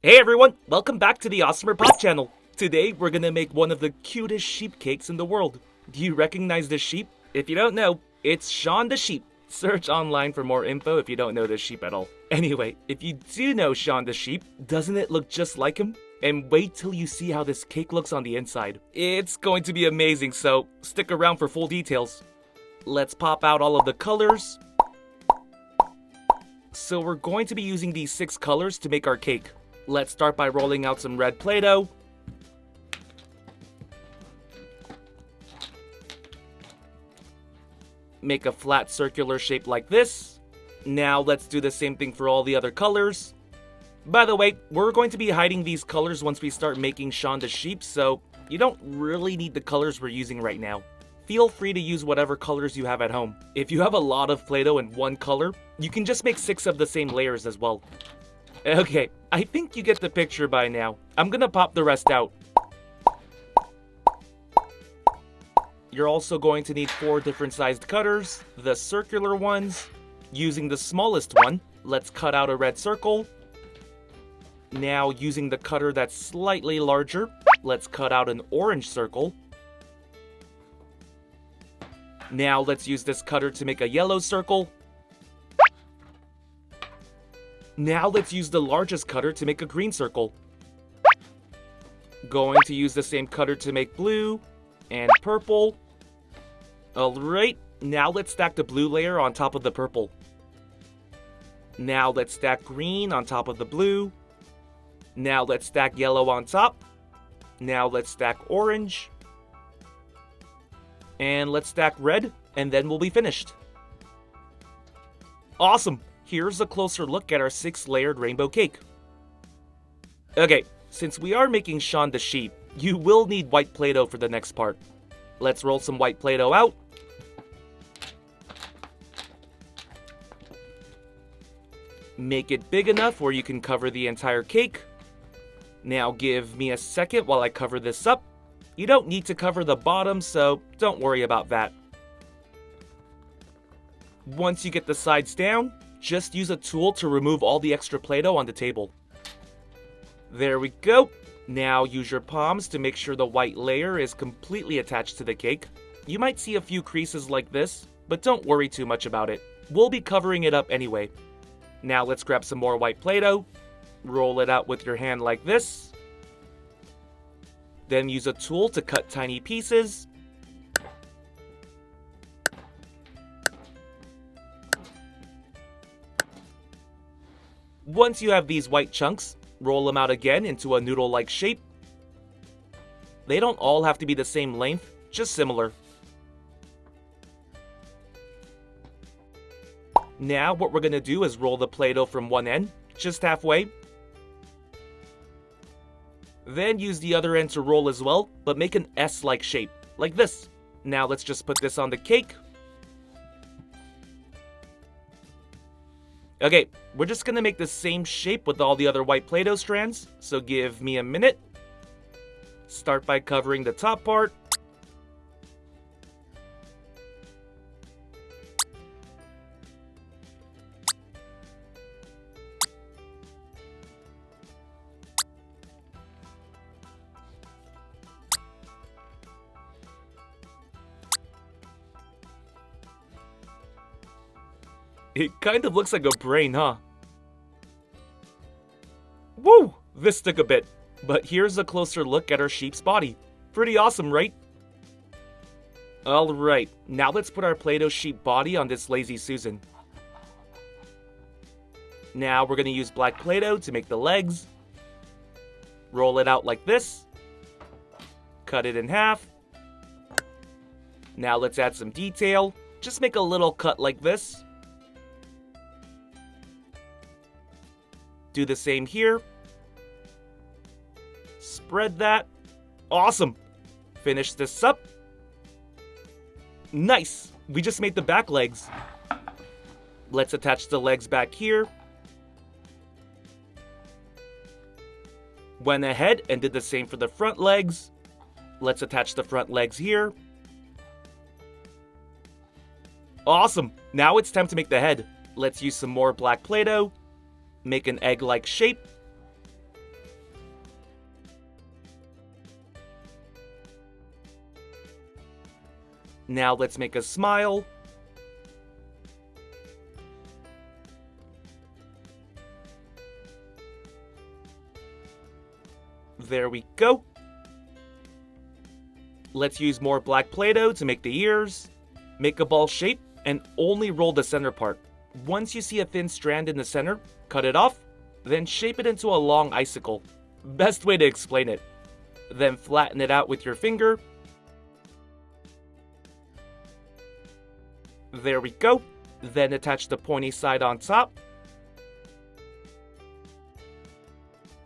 Hey everyone, welcome back to the AWESMR Pop channel. Today we're gonna make one of the cutest sheep cakes in the world. Do you recognize this sheep? If you don't know, it's Shaun the Sheep. Search online for more info if you don't know this sheep at all. Anyway, if you do know Shaun the Sheep, doesn't it look just like him? And wait till you see how this cake looks on the inside. It's going to be amazing, so stick around for full details. Let's pop out all of the colors. So we're going to be using these 6 colors to make our cake. Let's start by rolling out some red Play-Doh. Make a flat circular shape like this. Now let's do the same thing for all the other colors. By the way, we're going to be hiding these colors once we start making Shaun the Sheep, so you don't really need the colors we're using right now. Feel free to use whatever colors you have at home. If you have a lot of Play-Doh in one color, you can just make 6 of the same layers as well. Okay, I think you get the picture by now. I'm gonna pop the rest out. You're also going to need 4 different sized cutters, the circular ones. Using the smallest one, let's cut out a red circle. Now using the cutter that's slightly larger, let's cut out an orange circle. Now let's use this cutter to make a yellow circle. Now let's use the largest cutter to make a green circle. Going to use the same cutter to make blue and purple. Alright, now let's stack the blue layer on top of the purple. Now let's stack green on top of the blue. Now let's stack yellow on top. Now let's stack orange. And let's stack red, and then we'll be finished. Awesome! Here's a closer look at our 6-layered rainbow cake. Okay, since we are making Shaun the Sheep, you will need white Play-Doh for the next part. Let's roll some white Play-Doh out. Make it big enough where you can cover the entire cake. Now give me a second while I cover this up. You don't need to cover the bottom, so don't worry about that. Once you get the sides down, just use a tool to remove all the extra Play-Doh on the table. There we go. Now use your palms to make sure the white layer is completely attached to the cake. You might see a few creases like this, but don't worry too much about it. We'll be covering it up anyway. Now let's grab some more white Play-Doh. Roll it out with your hand like this. Then use a tool to cut tiny pieces. Once you have these white chunks, roll them out again into a noodle-like shape. They don't all have to be the same length, just similar. Now what we're going to do is roll the Play-Doh from one end, just halfway. Then use the other end to roll as well, but make an S-like shape, like this. Now let's just put this on the cake. Okay, we're just gonna make the same shape with all the other white Play-Doh strands, so give me a minute. Start by covering the top part. It kind of looks like a brain, huh? Woo! This took a bit, but here's a closer look at our sheep's body. Pretty awesome, right? Alright, now let's put our Play-Doh sheep body on this lazy Susan. Now we're going to use black Play-Doh to make the legs. Roll it out like this. Cut it in half. Now let's add some detail. Just make a little cut like this. Do the same here. Spread that. Awesome. Finish this up. Nice. We just made the back legs. Let's attach the legs back here. Went ahead and did the same for the front legs. Let's attach the front legs here. Awesome. Now it's time to make the head. Let's use some more black Play-Doh. Make an egg-like shape. Now let's make a smile. There we go. Let's use more black Play-Doh to make the ears. Make a ball shape and only roll the center part. Once you see a thin strand in the center, cut it off, then shape it into a long icicle. Best way to explain it. Then flatten it out with your finger. There we go. Then attach the pointy side on top.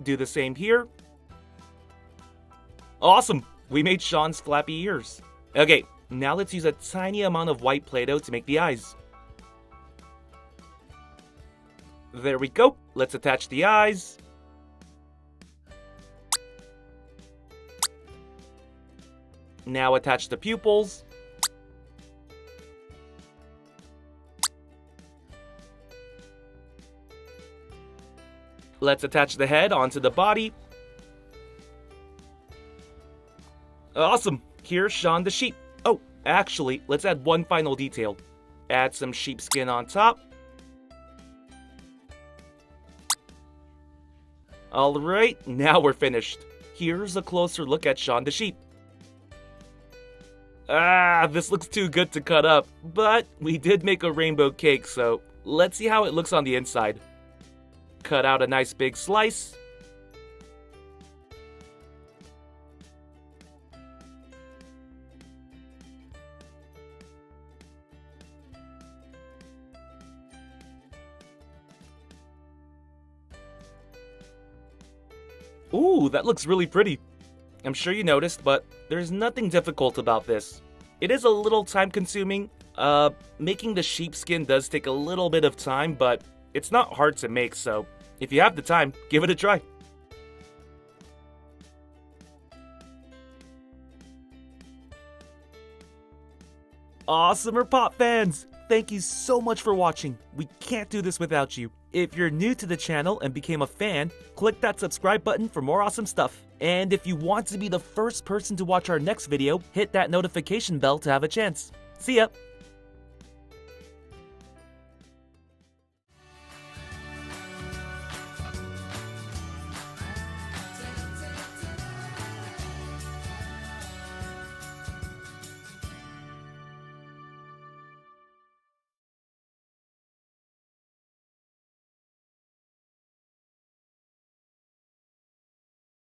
Do the same here. Awesome! We made Sean's flappy ears. Okay, now let's use a tiny amount of white Play-Doh to make the eyes. There we go. Let's attach the eyes. Now attach the pupils. Let's attach the head onto the body. Awesome! Here's Sean the sheep. Oh, actually, let's add one final detail. Add some sheepskin on top. Alright, now we're finished. Here's a closer look at Sean the sheep. This looks too good to cut up, but we did make a rainbow cake, so let's see how it looks on the inside. Cut out a nice big slice. Ooh, that looks really pretty. I'm sure you noticed, but there's nothing difficult about this. It is a little time consuming. Making the sheepskin does take a little bit of time, but it's not hard to make, so if you have the time, give it a try. AWESMR Pop fans! Thank you so much for watching. We can't do this without you. If you're new to the channel and became a fan, click that subscribe button for more awesome stuff. And if you want to be the first person to watch our next video, hit that notification bell to have a chance. See ya!